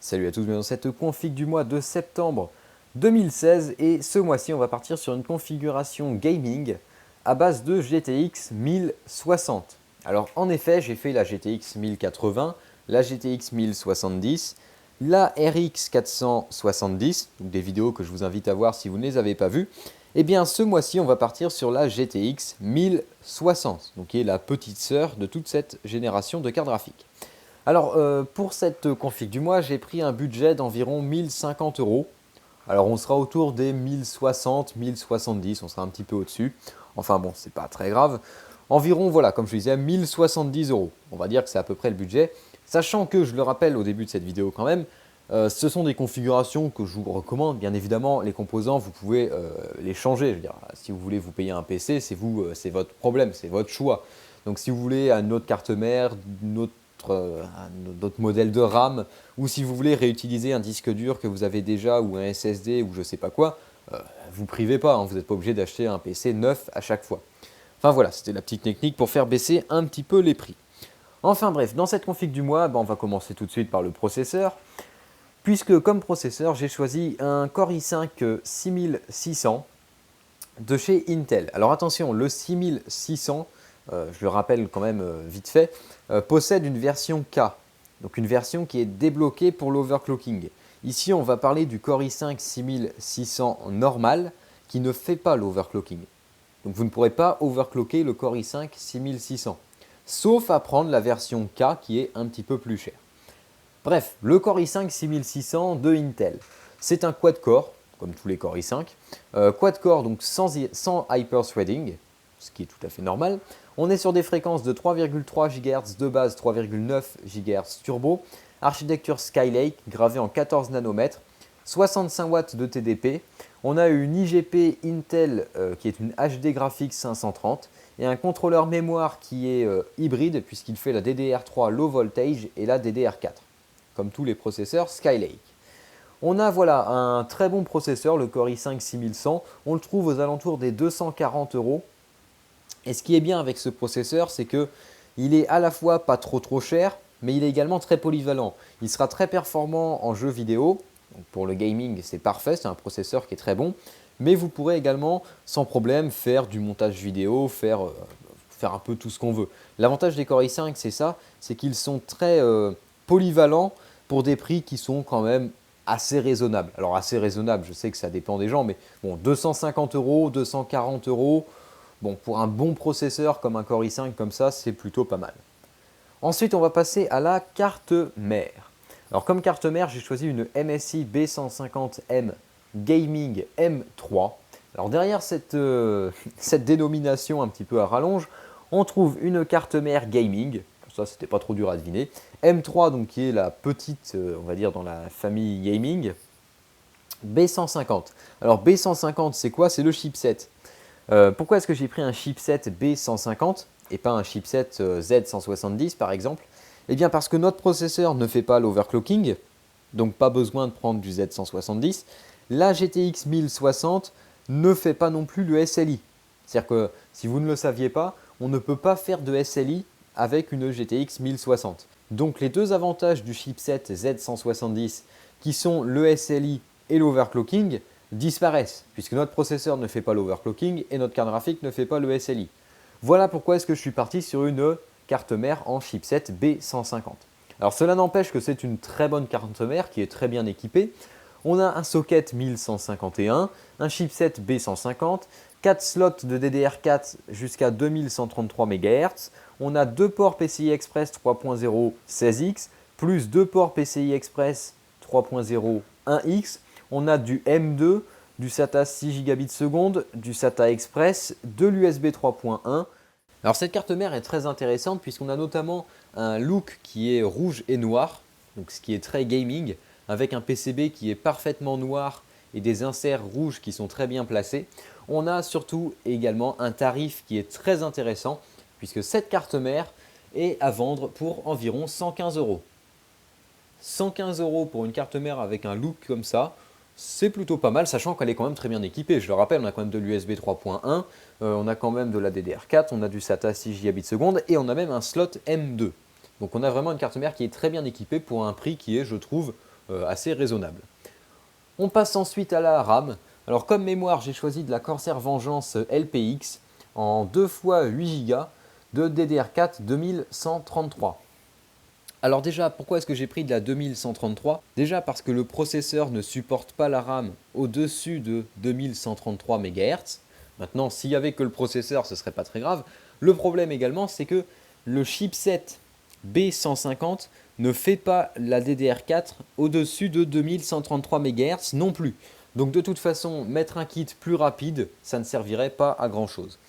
Salut à tous, bienvenue dans cette config du mois de septembre 2016 et ce mois-ci on va partir sur une configuration gaming à base de GTX 1060. Alors en effet j'ai fait la GTX 1080, la GTX 1070, la RX 470, donc des vidéos que je vous invite à voir si vous ne les avez pas vues. Et bien ce mois-ci on va partir sur la GTX 1060, donc qui est la petite sœur de toute cette génération de cartes graphiques. Alors pour cette config du mois, j'ai pris un budget d'environ 1050 euros. Alors on sera autour des 1060, 1070, on sera un petit peu au-dessus. Enfin bon, c'est pas très grave. Environ, voilà, comme je disais, 1070 euros. On va dire que c'est à peu près le budget. Sachant que, je le rappelle au début de cette vidéo quand même, ce sont des configurations que je vous recommande. Bien évidemment, les composants, vous pouvez les changer. Je veux dire, si vous voulez vous payer un PC, c'est vous, c'est votre problème, c'est votre choix. Donc si vous voulez une autre carte mère, un autre modèle de RAM, ou si vous voulez réutiliser un disque dur que vous avez déjà, ou un SSD, ou je sais pas quoi, vous privez pas, hein, vous n'êtes pas obligé d'acheter un PC neuf à chaque fois. Enfin voilà, c'était la petite technique pour faire baisser un petit peu les prix. Enfin bref, dans cette config du mois, on va commencer tout de suite par le processeur, puisque comme processeur, j'ai choisi un Core i5 6600 de chez Intel. Alors attention, le 6600, je le rappelle quand même vite fait, possède une version K, donc une version qui est débloquée pour l'overclocking. Ici, on va parler du Core i5 6600 normal qui ne fait pas l'overclocking. Donc vous ne pourrez pas overclocker le Core i5 6600, sauf à prendre la version K qui est un petit peu plus chère. Bref, le Core i5 6600 de Intel, c'est un quad-core, comme tous les Core i5. Quad-core, donc sans hyper-threading, ce qui est tout à fait normal. On est sur des fréquences de 3,3 GHz de base, 3,9 GHz turbo. Architecture Skylake, gravée en 14 nanomètres, 65 watts de TDP. On a une IGP Intel qui est une HD Graphics 530 et un contrôleur mémoire qui est hybride puisqu'il fait la DDR3 Low Voltage et la DDR4, comme tous les processeurs Skylake. On a voilà un très bon processeur, le Core i5 6100. On le trouve aux alentours des 240 euros. Et ce qui est bien avec ce processeur, c'est qu'il est à la fois pas trop cher, mais il est également très polyvalent. Il sera très performant en jeu vidéo. Donc pour le gaming, c'est parfait, c'est un processeur qui est très bon. Mais vous pourrez également, sans problème, faire du montage vidéo, faire un peu tout ce qu'on veut. L'avantage des Core i5, c'est ça, c'est qu'ils sont très polyvalents pour des prix qui sont quand même assez raisonnable. Alors assez raisonnable, je sais que ça dépend des gens, mais bon, 250 euros, 240 euros, bon, pour un bon processeur comme un Core i5 comme ça, c'est plutôt pas mal. Ensuite, on va passer à la carte mère. Alors comme carte mère, j'ai choisi une MSI B150M Gaming M3. Alors derrière cette dénomination un petit peu à rallonge, on trouve une carte mère gaming, ça c'était pas trop dur à deviner. M3 donc qui est la petite, on va dire dans la famille gaming. B150. Alors B150 c'est quoi? C'est le chipset. Pourquoi est-ce que j'ai pris un chipset B150 et pas un chipset Z170 par exemple? Eh bien parce que notre processeur ne fait pas l'overclocking, donc pas besoin de prendre du Z170. La GTX 1060 ne fait pas non plus le SLI. C'est-à-dire que si vous ne le saviez pas, on ne peut pas faire de SLI avec une GTX 1060. Donc les deux avantages du chipset Z170 qui sont le SLI et l'overclocking disparaissent puisque notre processeur ne fait pas l'overclocking et notre carte graphique ne fait pas le SLI. Voilà pourquoi est-ce que je suis parti sur une carte mère en chipset B150. Alors cela n'empêche que c'est une très bonne carte mère qui est très bien équipée. On a un socket 1151, un chipset B150, 4 slots de DDR4 jusqu'à 2133 MHz. On a 2 ports PCI Express 3.0 16X, plus 2 ports PCI Express 3.0 1X. On a du M2, du SATA 6 gigabits seconde, du SATA Express, de l'USB 3.1. Alors cette carte mère est très intéressante puisqu'on a notamment un look qui est rouge et noir, donc ce qui est très gaming, avec un PCB qui est parfaitement noir et des inserts rouges qui sont très bien placés. On a surtout également un tarif qui est très intéressant puisque cette carte mère est à vendre pour environ 115 euros. 115 euros pour une carte mère avec un look comme ça, c'est plutôt pas mal, sachant qu'elle est quand même très bien équipée. Je le rappelle, on a quand même de l'USB 3.1, on a quand même de la DDR4, on a du SATA 6 gigabits seconde et on a même un slot M2. Donc on a vraiment une carte mère qui est très bien équipée pour un prix qui est, je trouve, assez raisonnable. On passe ensuite à la RAM. Alors comme mémoire, j'ai choisi de la Corsair Vengeance LPX en 2 fois 8 Go de DDR4 2133. Alors déjà, pourquoi est-ce que j'ai pris de la 2133? Déjà parce que le processeur ne supporte pas la RAM au-dessus de 2133 MHz. Maintenant, s'il n'y avait que le processeur, ce ne serait pas très grave. Le problème également, c'est que le chipset B150 ne fait pas la DDR4 au-dessus de 2133 MHz non plus. Donc de toute façon, mettre un kit plus rapide, ça ne servirait pas à grand chose.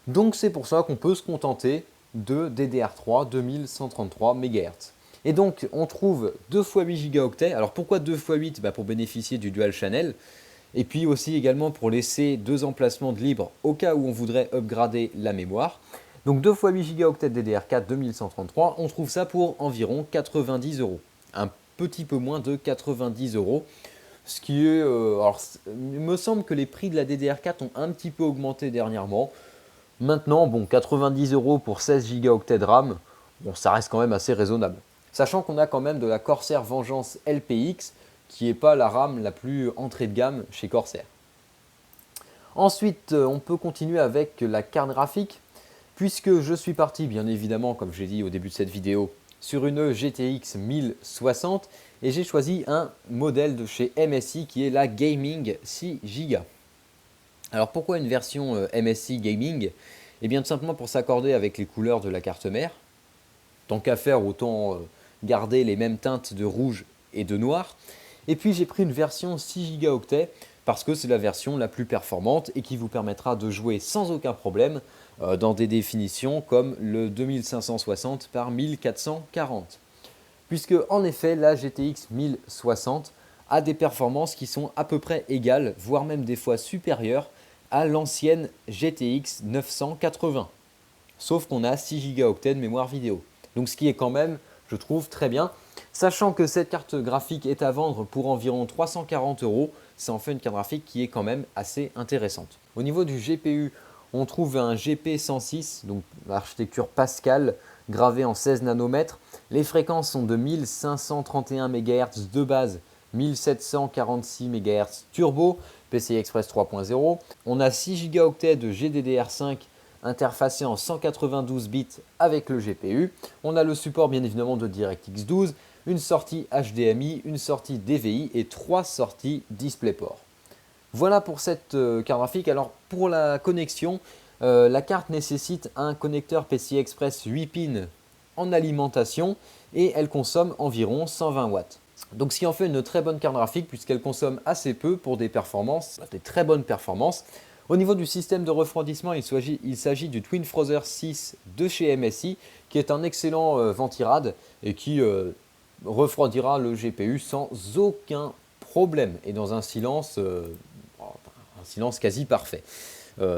Donc c'est pour ça qu'on peut se contenter de DDR3 2133 MHz. Et donc on trouve 2 x 8 Go. Alors pourquoi 2 x 8? Pour bénéficier du dual channel. Et puis aussi également pour laisser 2 emplacements de libre au cas où on voudrait upgrader la mémoire. Donc 2 x 8 Go DDR4 2133, on trouve ça pour environ 90 €. Un petit peu moins de 90 €. Ce qui est... alors, il me semble que les prix de la DDR4 ont un petit peu augmenté dernièrement. Maintenant, bon, 90 € pour 16 Go de RAM, bon, ça reste quand même assez raisonnable. Sachant qu'on a quand même de la Corsair Vengeance LPX, qui n'est pas la RAM la plus entrée de gamme chez Corsair. Ensuite, on peut continuer avec la carte graphique, puisque je suis parti, bien évidemment, comme j'ai dit au début de cette vidéo, sur une GTX 1060, et j'ai choisi un modèle de chez MSI qui est la Gaming 6 Go. Alors pourquoi une version MSI Gaming? Eh bien tout simplement pour s'accorder avec les couleurs de la carte mère. Tant qu'à faire, autant garder les mêmes teintes de rouge et de noir. Et puis j'ai pris une version 6 Go parce que c'est la version la plus performante et qui vous permettra de jouer sans aucun problème dans des définitions comme le 2560 par 1440. Puisque en effet la GTX 1060 a des performances qui sont à peu près égales, voire même des fois supérieures à l'ancienne GTX 980. Sauf qu'on a 6 Go de mémoire vidéo. Donc ce qui est quand même, je trouve, très bien. Sachant que cette carte graphique est à vendre pour environ 340 €, ça en fait une carte graphique qui est quand même assez intéressante. Au niveau du GPU, on trouve un GP106, donc l'architecture Pascal, gravé en 16 nanomètres. Les fréquences sont de 1531 MHz de base, 1746 MHz turbo, PCI Express 3.0. On a 6 Go de GDDR5 interfacé en 192 bits avec le GPU. On a le support bien évidemment de DirectX 12, une sortie HDMI, une sortie DVI et 3 sorties DisplayPort. Voilà pour cette carte graphique. Alors pour la connexion, la carte nécessite un connecteur PCI Express 8 pins en alimentation et elle consomme environ 120 watts. Donc ce qui en fait une très bonne carte graphique puisqu'elle consomme assez peu pour des performances, des très bonnes performances. Au niveau du système de refroidissement, il s'agit du Twin Frother 6 de chez MSI qui est un excellent ventirad et qui refroidira le GPU sans aucun problème et dans un silence quasi parfait.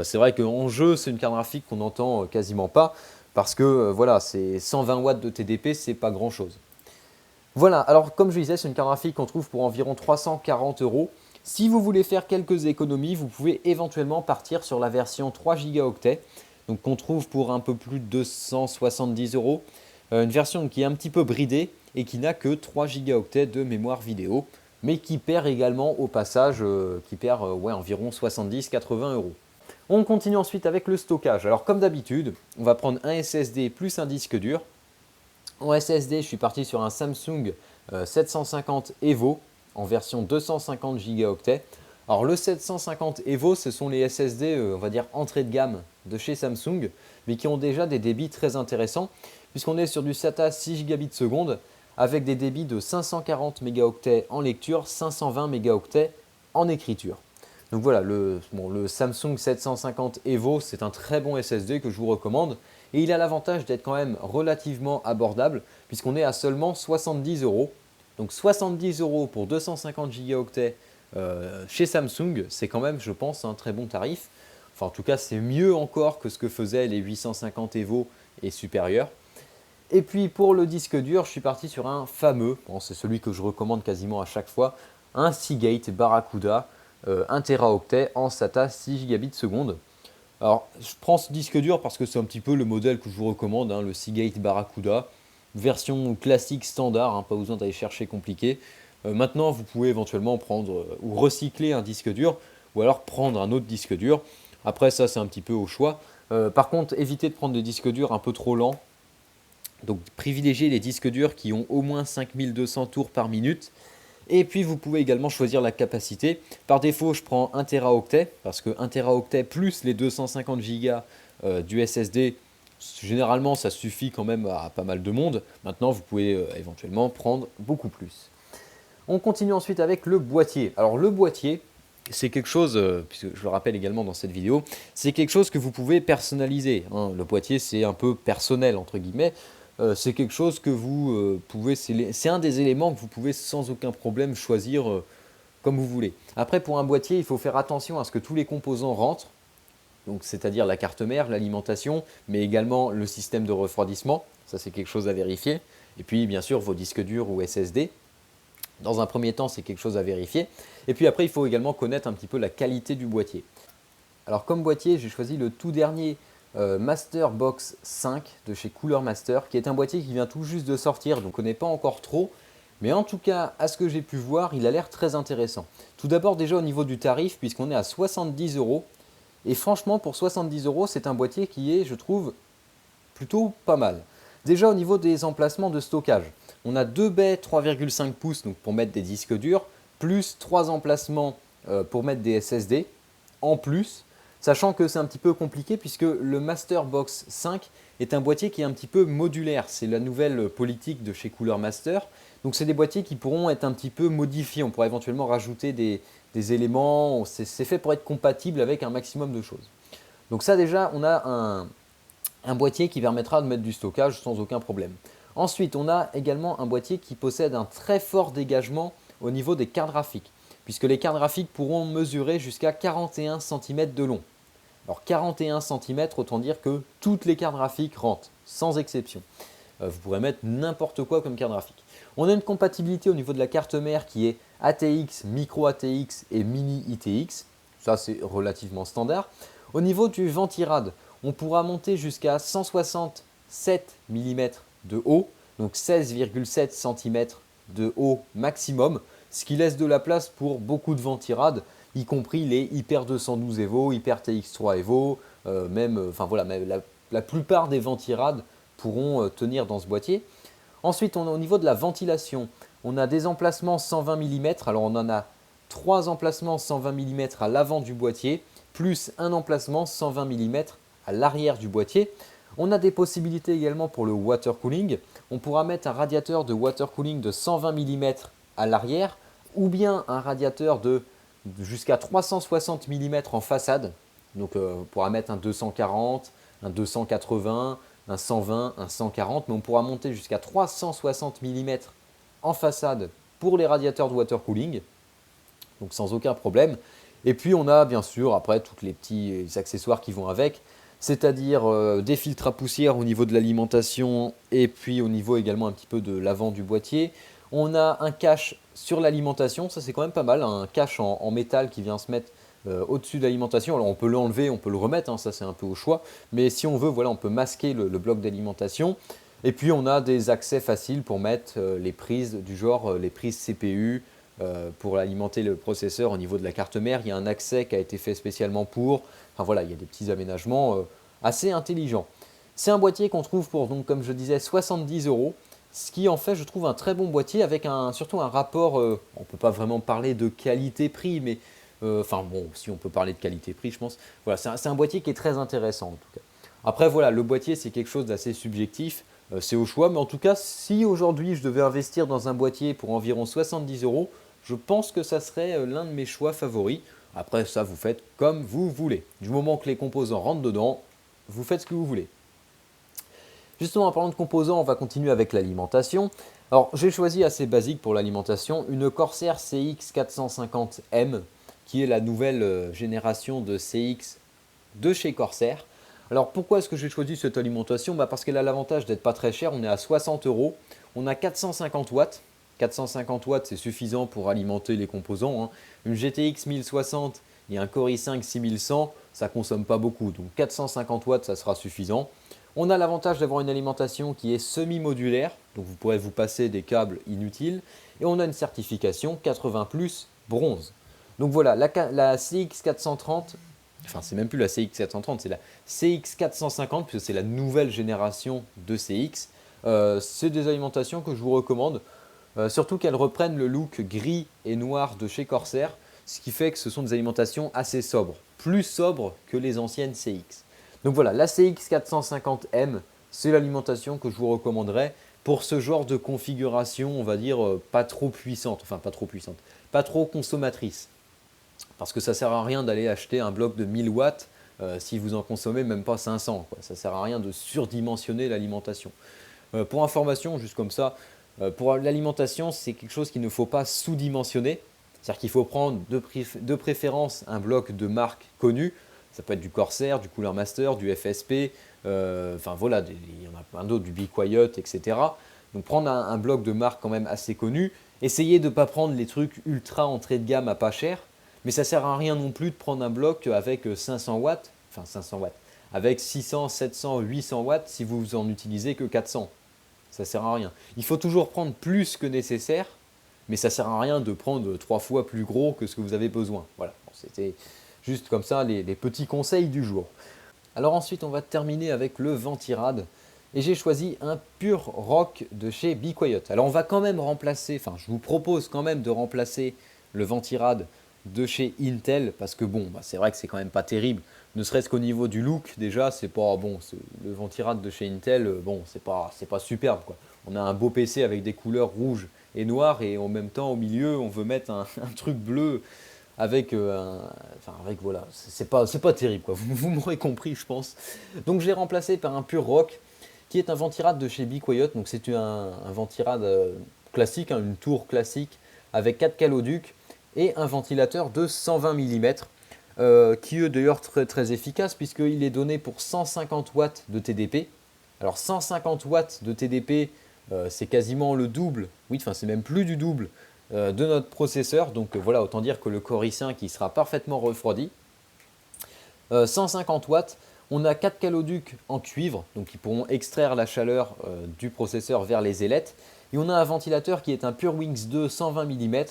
C'est vrai qu'en jeu, c'est une carte graphique qu'on n'entend quasiment pas parce que voilà, c'est 120 watts de TDP, c'est pas grand chose. Voilà, alors comme je disais, c'est une carte graphique qu'on trouve pour environ 340 €. Si vous voulez faire quelques économies, vous pouvez éventuellement partir sur la version 3 Go, donc qu'on trouve pour un peu plus de 270 €. Une version qui est un petit peu bridée et qui n'a que 3 Go de mémoire vidéo, mais qui perd également au passage, environ 70-80 €. On continue ensuite avec le stockage. Alors comme d'habitude, on va prendre un SSD plus un disque dur. En SSD, je suis parti sur un Samsung 750 EVO en version 250 Go. Alors le 750 EVO, ce sont les SSD, on va dire entrée de gamme de chez Samsung, mais qui ont déjà des débits très intéressants, puisqu'on est sur du SATA 6 gigabits seconde, avec des débits de 540 mégaoctets en lecture, 520 mégaoctets en écriture. Donc voilà, le Samsung 750 EVO, c'est un très bon SSD que je vous recommande. Et il a l'avantage d'être quand même relativement abordable, puisqu'on est à seulement 70 €. Donc 70 € pour 250 gigaoctets chez Samsung, c'est quand même, je pense, un très bon tarif. Enfin, en tout cas, c'est mieux encore que ce que faisaient les 850 EVO et supérieurs. Et puis pour le disque dur, je suis parti sur un fameux, c'est celui que je recommande quasiment à chaque fois, un Seagate Barracuda 1 Teraoctet en SATA 6 gigabits seconde. Alors je prends ce disque dur parce que c'est un petit peu le modèle que je vous recommande, le Seagate Barracuda, version classique standard, pas besoin d'aller chercher compliqué. Maintenant, vous pouvez éventuellement prendre ou recycler un disque dur ou alors prendre un autre disque dur. Après, ça, c'est un petit peu au choix. Par contre, évitez de prendre des disques durs un peu trop lents. Donc, privilégiez les disques durs qui ont au moins 5200 tours par minute. Et puis, vous pouvez également choisir la capacité. Par défaut, je prends 1 Teraoctet parce que 1 Teraoctet plus les 250 Go du SSD, généralement, ça suffit quand même à pas mal de monde. Maintenant, vous pouvez éventuellement prendre beaucoup plus. On continue ensuite avec le boîtier. Alors, le boîtier, c'est quelque chose, puisque je le rappelle également dans cette vidéo, c'est quelque chose que vous pouvez personnaliser, hein. Le boîtier, c'est un peu personnel, entre guillemets. C'est quelque chose que vous pouvez, c'est un des éléments que vous pouvez sans aucun problème choisir comme vous voulez. Après, pour un boîtier, il faut faire attention à ce que tous les composants rentrent, donc c'est-à-dire la carte mère, l'alimentation, mais également le système de refroidissement. Ça, c'est quelque chose à vérifier. Et puis, bien sûr, vos disques durs ou SSD. Dans un premier temps, c'est quelque chose à vérifier. Et puis après, il faut également connaître un petit peu la qualité du boîtier. Alors comme boîtier, j'ai choisi le tout dernier Master Box 5 de chez Cooler Master, qui est un boîtier qui vient tout juste de sortir, donc on ne connaît pas encore trop. Mais en tout cas, à ce que j'ai pu voir, il a l'air très intéressant. Tout d'abord déjà au niveau du tarif, puisqu'on est à 70 euros. Et franchement, pour 70 euros, c'est un boîtier qui est, je trouve, plutôt pas mal. Déjà au niveau des emplacements de stockage, on a deux baies 3,5 pouces donc pour mettre des disques durs, plus trois emplacements pour mettre des SSD en plus, sachant que c'est un petit peu compliqué puisque le Master Box 5 est un boîtier qui est un petit peu modulaire. C'est la nouvelle politique de chez Cooler Master. Donc c'est des boîtiers qui pourront être un petit peu modifiés. On pourra éventuellement rajouter des éléments. C'est fait pour être compatible avec un maximum de choses. Donc ça déjà, on a un boîtier qui permettra de mettre du stockage sans aucun problème. Ensuite, on a également un boîtier qui possède un très fort dégagement au niveau des cartes graphiques, puisque les cartes graphiques pourront mesurer jusqu'à 41 cm de long. Alors 41 cm, autant dire que toutes les cartes graphiques rentrent, sans exception. Vous pourrez mettre n'importe quoi comme carte graphique. On a une compatibilité au niveau de la carte mère qui est ATX, Micro ATX et Mini ITX. Ça, c'est relativement standard. Au niveau du ventirad, on pourra monter jusqu'à 167 mm de haut, donc 16,7 cm de haut maximum, ce qui laisse de la place pour beaucoup de ventirades, y compris les Hyper 212 Evo, Hyper TX3 Evo, même la plupart des ventirades pourront tenir dans ce boîtier. Ensuite, au niveau de la ventilation, on a des emplacements 120 mm. Alors, on en a 3 emplacements 120 mm à l'avant du boîtier, plus un emplacement 120 mm à l'arrière du boîtier. On a des possibilités également pour le water cooling. On pourra mettre un radiateur de water cooling de 120 mm à l'arrière ou bien un radiateur de jusqu'à 360 mm en façade. Donc, on pourra mettre un 240, un 280, un 120, un 140, mais on pourra monter jusqu'à 360 mm en façade pour les radiateurs de water cooling, donc sans aucun problème. Et puis on a bien sûr après tous les petits accessoires qui vont avec, c'est-à-dire des filtres à poussière au niveau de l'alimentation et puis au niveau également un petit peu de l'avant du boîtier. On a un cache sur l'alimentation, ça c'est quand même pas mal, un cache en métal qui vient se mettre au-dessus de l'alimentation. Alors on peut l'enlever, on peut le remettre, hein, ça c'est un peu au choix. Mais si on veut, voilà, on peut masquer le bloc d'alimentation. Et puis on a des accès faciles pour mettre les prises du genre les prises CPU pour alimenter le processeur au niveau de la carte mère. Il y a un accès qui a été fait spécialement pour. Enfin voilà, il y a des petits aménagements assez intelligents. C'est un boîtier qu'on trouve pour, donc, comme je disais, 70 euros. Ce qui en fait, je trouve, un très bon boîtier avec surtout un rapport, on ne peut pas vraiment parler de qualité-prix, mais enfin bon, si on peut parler de qualité-prix, je pense. Voilà, c'est un boîtier qui est très intéressant en tout cas. Après voilà, le boîtier c'est quelque chose d'assez subjectif, c'est au choix, mais en tout cas, si aujourd'hui je devais investir dans un boîtier pour environ 70 euros, je pense que ça serait l'un de mes choix favoris. Après ça, vous faites comme vous voulez. Du moment que les composants rentrent dedans, vous faites ce que vous voulez. Justement, en parlant de composants, on va continuer avec l'alimentation. Alors, j'ai choisi assez basique pour l'alimentation, une Corsair CX450M, qui est la nouvelle génération de CX de chez Corsair. Alors, pourquoi est-ce que j'ai choisi cette alimentation? Parce qu'elle a l'avantage d'être pas très chère, on est à 60 euros, on a 450 watts. 450 watts, c'est suffisant pour alimenter les composants, hein. Une GTX 1060 et un Core i5 6100, ça ne consomme pas beaucoup, donc 450 watts, ça sera suffisant. On a l'avantage d'avoir une alimentation qui est semi-modulaire, donc vous pourrez vous passer des câbles inutiles. Et on a une certification 80+ bronze. Donc voilà, la CX430, enfin c'est même plus la CX430, c'est la CX450, puisque c'est la nouvelle génération de CX. C'est des alimentations que je vous recommande, surtout qu'elles reprennent le look gris et noir de chez Corsair, ce qui fait que ce sont des alimentations assez sobres, plus sobres que les anciennes CX. Donc voilà, la CX450M, c'est l'alimentation que je vous recommanderais pour ce genre de configuration, on va dire, pas trop puissante, enfin pas trop puissante, pas trop consommatrice. Parce que ça ne sert à rien d'aller acheter un bloc de 1000 watts si vous en consommez même pas 500. Quoi. Ça ne sert à rien de surdimensionner l'alimentation. Pour information, juste comme ça, pour l'alimentation, c'est quelque chose qu'il ne faut pas sous-dimensionner. C'est-à-dire qu'il faut prendre de préférence un bloc de marque connue. Ça peut être du Corsair, du Cooler Master, du FSP, enfin voilà, il y en a plein d'autres, du Be Quiet, etc. Donc prendre un bloc de marque quand même assez connu. Essayez de ne pas prendre les trucs ultra entrée de gamme à pas cher. Mais ça ne sert à rien non plus de prendre un bloc avec 500 watts, enfin 500 watts, avec 600, 700, 800 watts si vous en utilisez que 400. Ça ne sert à rien. Il faut toujours prendre plus que nécessaire, mais ça ne sert à rien de prendre 3 fois plus gros que ce que vous avez besoin. Voilà, bon, c'était juste comme ça les petits conseils du jour. Alors ensuite, on va terminer avec le Ventirad. Et j'ai choisi un Pure Rock de chez Be Quiet. Alors on va quand même remplacer, enfin je vous propose quand même de remplacer le Ventirad de chez Intel parce que bon, c'est vrai que c'est quand même pas terrible, ne serait-ce qu'au niveau du look déjà, c'est pas bon, le Ventirad de chez Intel, bon, c'est pas superbe quoi. On a un beau PC avec des couleurs rouges et noires et en même temps au milieu, on veut mettre un truc bleu avec avec voilà, c'est pas terrible quoi. Vous m'aurez compris, je pense. Donc je l'ai remplacé par un Pure Rock qui est un Ventirad de chez Be Quiet. Donc c'est un Ventirad classique, une tour classique avec 4 caloducs et un ventilateur de 120 mm qui est d'ailleurs très efficace puisqu'il est donné pour 150 watts de TDP. Alors 150 watts de TDP, c'est quasiment le double, oui, enfin c'est même plus du double de notre processeur. Donc voilà, autant dire que le Core i5 qui sera parfaitement refroidi. 150 watts, on a 4 caloducs en cuivre, donc qui pourront extraire la chaleur du processeur vers les ailettes. Et on a un ventilateur qui est un PureWings 2 120 mm,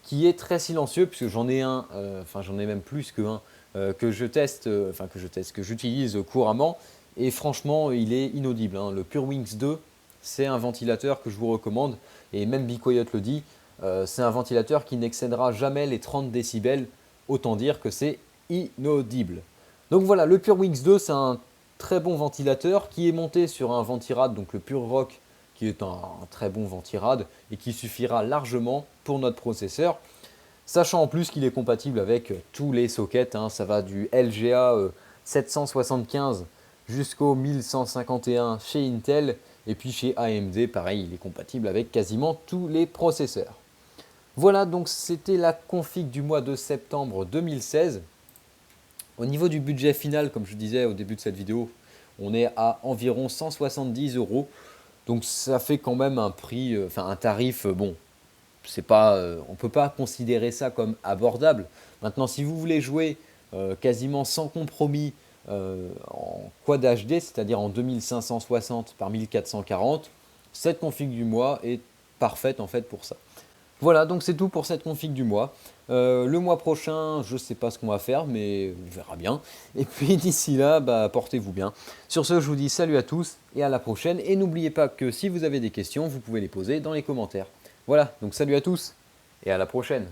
qui est très silencieux, puisque j'en ai un, enfin j'en ai même plus qu'un, que je teste, que j'utilise couramment. Et franchement, il est inaudible. Le PureWings 2, c'est un ventilateur que je vous recommande. Et même Be Quiet le dit, c'est un ventilateur qui n'excédera jamais les 30 décibels. Autant dire que c'est inaudible. Donc voilà, le PureWings 2, c'est un très bon ventilateur qui est monté sur un Ventirad, donc le Pure Rock, qui est un très bon Ventirad et qui suffira largement pour notre processeur. Sachant en plus qu'il est compatible avec tous les sockets, ça va du LGA 775 jusqu'au 1151 chez Intel et puis chez AMD, pareil, il est compatible avec quasiment tous les processeurs. Voilà, donc c'était la config du mois de septembre 2016. Au niveau du budget final, comme je disais au début de cette vidéo, on est à environ 170 €. Donc ça fait quand même un prix, un tarif, bon, c'est pas, on ne peut pas considérer ça comme abordable. Maintenant, si vous voulez jouer quasiment sans compromis en Quad HD, c'est-à-dire en 2560 par 1440, cette config du mois est parfaite en fait pour ça. Voilà, donc c'est tout pour cette config du mois. Le mois prochain, je ne sais pas ce qu'on va faire, mais on verra bien. Et puis d'ici là, portez-vous bien. Sur ce, je vous dis salut à tous et à la prochaine. Et n'oubliez pas que si vous avez des questions, vous pouvez les poser dans les commentaires. Voilà, donc salut à tous et à la prochaine.